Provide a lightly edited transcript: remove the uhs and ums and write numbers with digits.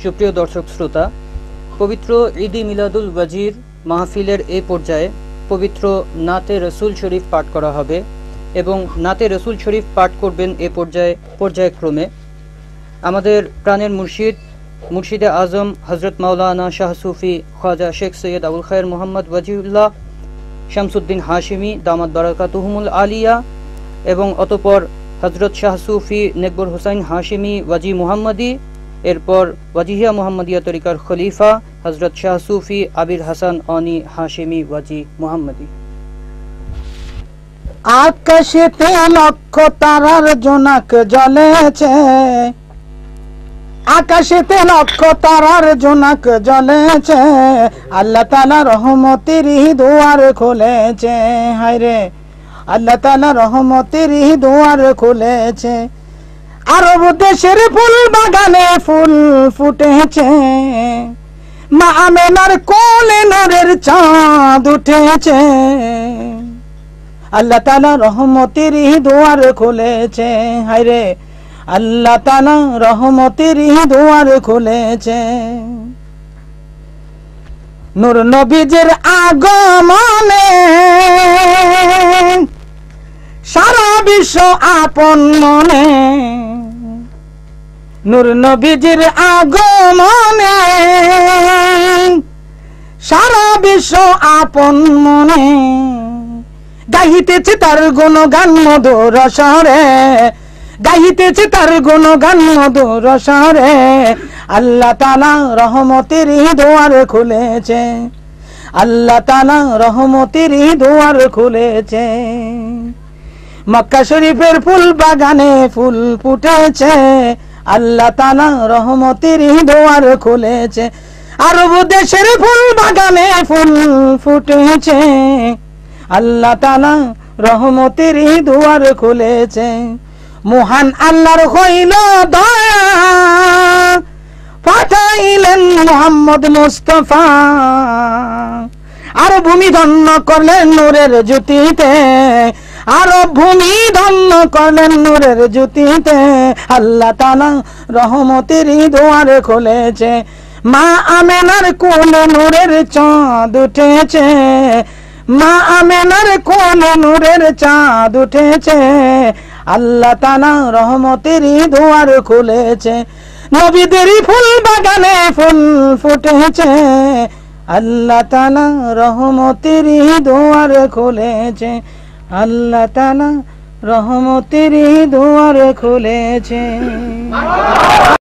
সুপ্রিয় দর্শক শ্রোতা, পবিত্র ঈদ মিলাদুল ওয়াজির মাহফিলের এই পর্যায়ে পবিত্র নাতে রসুল শরীফ পাঠ করা হবে এবং নাতে রসুল শরীফ পাঠ করবেন এ পর্যায়ক্রমে আমাদের প্রাণের মুর্শিদে আজম হজরত মাওলানা শাহ সুফি খ্বাজা শেখ সৈয়দ আবুল খায়ের মোহাম্মদ ওয়াজিউল্লাহ শামসুদ্দিন হাশিমি দামাত বারাকাতুহুমুল আলিয়া এবং অতঃপর হজরত শাহ সুফি নেকবর হুসাইন হাশিমি ওয়াজি মুহাম্মদি, এরপর ওয়াজিহিয়া মুহাম্মদিয়া তরিকার খলিফা হজরত শাহ সুফি আবির হাসান অনি হাশিমি ওয়াজি মুহাম্মদি। আকাশেতে লক্ষ তারার জোনাক জ্বলেছে, আকাশেতে লক্ষ তারার জোনাক জ্বলেছে, আল্লাহ তাআলা রহমতের দুয়ার খুলেছে। হায়রে আল্লাহ তাআলা রহমতের দুয়ার খুলেছে। আরব দেশের ফুল বাগানে ফুল ফুটেছে, মা আমেনার কোলে নূরের চাঁদ উঠেছে। আল্লাহ তাআলা রহমতের দুয়ার খুলেছে। হায়রে আল্লাহ তাআলা রহমতের দুয়ার খুলেছে। নূর নবীজির আগমনে সারা বিশ্ব আপন মনে, নূর নবীজির আগমনে সারা বিশ্ব আপন মনে, গাইতেছে তার গুণগান মধুর স্বরে, গাইতেছে তার গুণগান মধুর স্বরে। আল্লাহ তাআলা রহমতের দুয়ার খুলেছে, আল্লাহ তাআলা রহমতের দুয়ার খুলেছে। মক্কা শরীফের ফুল বাগানে ফুল ফুটেছে, আল্লাহ তাআলা রহমতের দুয়ার খুলেছে। আরব দেশের ফুল বাগানে ফুল ফুটেছে, আল্লাহ তাআলা রহমতের দুয়ার খুলেছে। মহান আল্লাহর হইল দয়া, পাঠাইলেন মুহাম্মদ মুস্তাফা। আর ভূমি ধন্য করলেন নূরের জ্যোতিতে, আরো ভূমি ধন্য করলেন নূরের জ্যোতিতে। আল্লাহ তাআলা রহমতের দুয়ার খুলেছে। মা আমেনার কোলে নূরের চাঁদ উঠেছে, মা আমেনার কোলে নূরের চাঁদ উঠেছে। আল্লাহ তাআলা রহমতের দুয়ার খুলেছে। নবীদের ফুল বাগানে ফুল ফুটেছে, আল্লাহ তাআলা রহমতের দুয়ার খুলেছে, আল্লাহ তাআলা রহমতের দুয়ার খুলেছে।